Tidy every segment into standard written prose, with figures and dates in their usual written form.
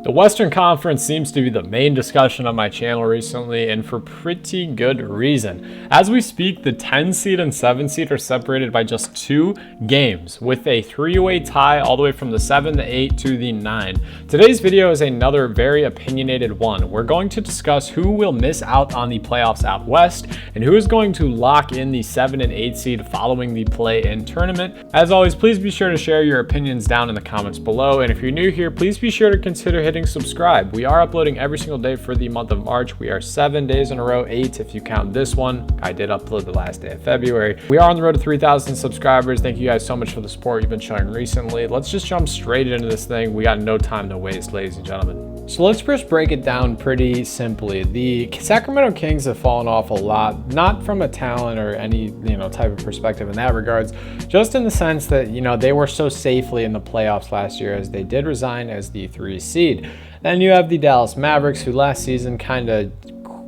The Western Conference seems to be the main discussion on my channel recently, and for pretty good reason. As we speak, the 10 seed and 7 seed are separated by just 2 games, with a 3-way tie all the way from the 7, the 8 to the 9. Today's video is another very opinionated one. We're going to discuss who will miss out on the playoffs out west, and who is going to lock in the 7 and 8 seed following the play-in tournament. As always, please be sure to share your opinions down in the comments below, and if you're new here, please be sure to consider hitting subscribe. We are uploading every single day for the month of March. We are 7 days in a row, 8 if you count this one. I did upload the last day of February. We are on the road to 3,000 subscribers. Thank you guys so much for the support you've been showing recently. Let's just jump straight into this thing. We got no time to waste, ladies and gentlemen. So let's first break it down pretty simply. The Sacramento Kings have fallen off a lot, not from a talent or any type of perspective in that regards, just in the sense that they were so safely in the playoffs last year, as they did resign as the 3 seed. Then you have the Dallas Mavericks, who last season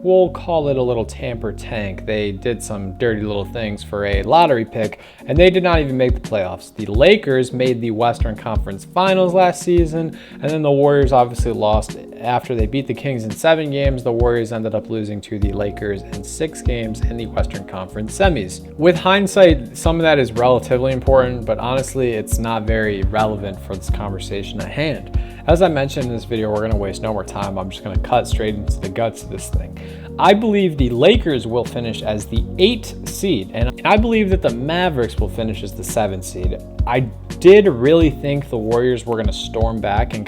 we'll call it a little tamper tank. They did some dirty little things for a lottery pick, and they did not even make the playoffs. The Lakers made the Western Conference Finals last season, and then the Warriors obviously lost after they beat the Kings in 7 games. The Warriors ended up losing to the Lakers in 6 games in the Western Conference semis. With hindsight, some of that is relatively important, but honestly, it's not very relevant for this conversation at hand. As I mentioned in this video, we're going to waste no more time. I'm just going to cut straight into the guts of this thing. I believe the Lakers will finish as the 8th seed, and I believe that the Mavericks will finish as the 7th seed. I did really think the Warriors were going to storm back and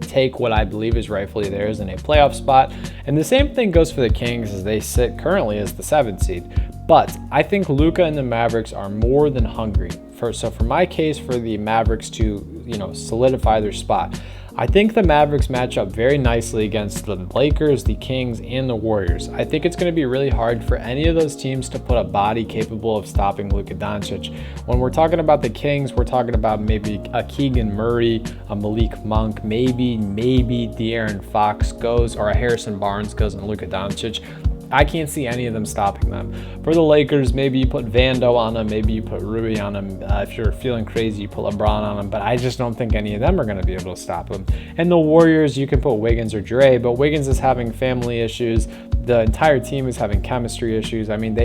take what I believe is rightfully theirs in a playoff spot. And the same thing goes for the Kings, as they sit currently as the 7th seed. But I think Luka and the Mavericks are more than hungry. So for my case, for the Mavericks to solidify their spot, I think the Mavericks match up very nicely against the Lakers, the Kings, and the Warriors. I think it's going to be really hard for any of those teams to put a body capable of stopping Luka Doncic. When we're talking about the Kings, we're talking about maybe a Keegan Murray, a Malik Monk, maybe De'Aaron Fox goes, or a Harrison Barnes goes on Luka Doncic. I can't see any of them stopping them. For the Lakers, maybe you put Vando on them, maybe you put Rui on them. If you're feeling crazy, you put LeBron on them, but I just don't think any of them are going to be able to stop them. And the Warriors, you can put Wiggins or Dre, but Wiggins is having family issues. The entire team is having chemistry issues. I mean,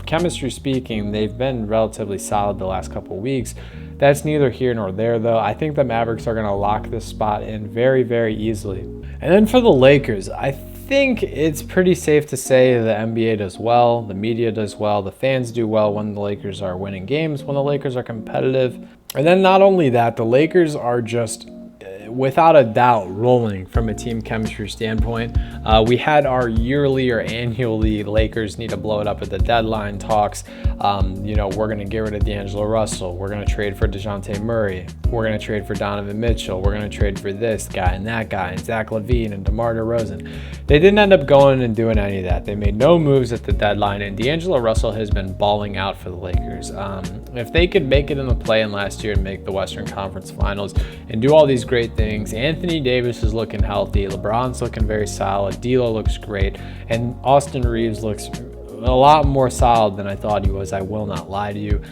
chemistry speaking, they've been relatively solid the last couple of weeks. That's neither here nor there, though. I think the Mavericks are going to lock this spot in very, very easily. And then for the Lakers, I think it's pretty safe to say the NBA does well, the media does well, the fans do well when the Lakers are winning games, when the Lakers are competitive. And then not only that, the Lakers are just without a doubt rolling from a team chemistry standpoint. We had our yearly or annually Lakers need to blow it up at the deadline talks. We're going to get rid of D'Angelo Russell. We're going to trade for DeJounte Murray. We're going to trade for Donovan Mitchell. We're going to trade for this guy and that guy and Zach LaVine and DeMar DeRozan. They didn't end up going and doing any of that. They made no moves at the deadline, and D'Angelo Russell has been balling out for the Lakers. If they could make it in the play-in last year and make the Western Conference Finals and do all these great things, Anthony Davis is looking healthy, LeBron's looking very solid, D'Lo looks great, and Austin Reeves looks a lot more solid than I thought he was. I will not lie to you.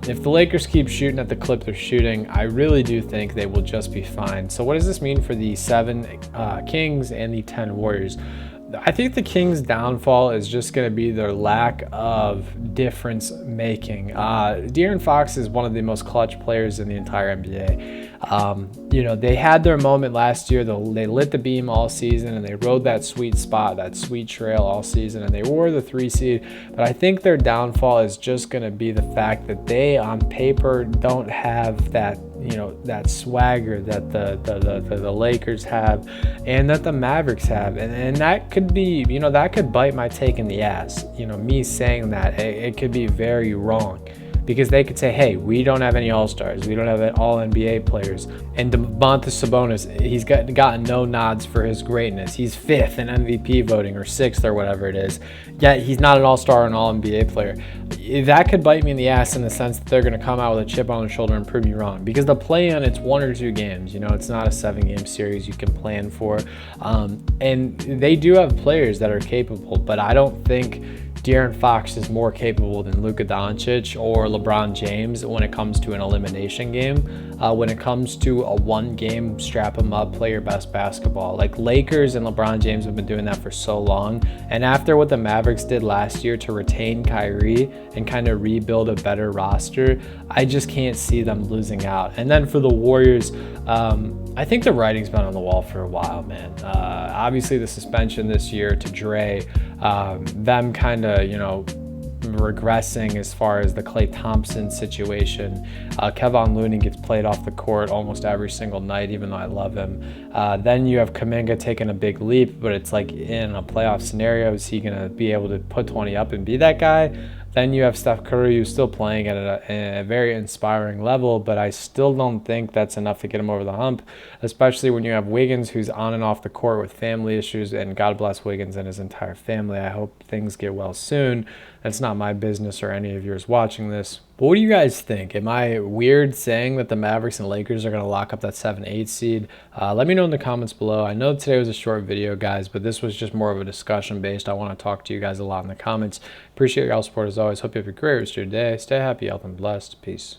If the Lakers keep shooting at the clip they're shooting, I really do think they will just be fine. So what does this mean for the 7 Kings and the 10 Warriors? I think the Kings' downfall is just going to be their lack of difference making. De'Aaron Fox is one of the most clutch players in the entire NBA. They had their moment last year. They lit the beam all season, and they rode that sweet spot, that sweet trail all season, and they were the 3 seed. But I think their downfall is just going to be the fact that they, on paper, don't have that that swagger that the Lakers have and that the Mavericks have, and that could be that could bite my take in the ass. Me saying that, it could be very wrong, because they could say, hey, we don't have any all-stars, we don't have all NBA players, and Domantas Sabonis, he's gotten no nods for his greatness. He's 5th in MVP voting, or 6th, or whatever it is, yet he's not an all-star or an all-NBA player. That could bite me in the ass, in the sense that they're going to come out with a chip on their shoulder and prove me wrong, because the play-in, it's 1 or 2 games. It's not a 7-game series you can plan for, and they do have players that are capable, but I don't think De'Aaron Fox is more capable than Luka Doncic or LeBron James when it comes to an elimination game. when it comes to a one game, strap them up, play your best basketball. Like Lakers and LeBron James have been doing that for so long. And after what the Mavericks did last year to retain Kyrie and kind of rebuild a better roster, I just can't see them losing out. And then for the Warriors, I think the writing's been on the wall for a while, man. Obviously the suspension this year to Dre, them kind of, regressing as far as the Klay Thompson situation. Kevon Looney gets played off the court almost every single night, even though I love him. Then you have Kuminga taking a big leap, but it's like in a playoff scenario, is he going to be able to put 20 up and be that guy? Then you have Steph Curry, who's still playing at a very inspiring level, but I still don't think that's enough to get him over the hump, especially when you have Wiggins, who's on and off the court with family issues, and God bless Wiggins and his entire family. I hope things get well soon. That's not my business or any of yours watching this. But what do you guys think? Am I weird saying that the Mavericks and Lakers are going to lock up that 7-8 seed? Let me know in the comments below. I know today was a short video, guys, but this was just more of a discussion based. I want to talk to you guys a lot in the comments. Appreciate y'all's support as always. Hope you have a great rest of your day. Stay happy, healthy, and blessed. Peace.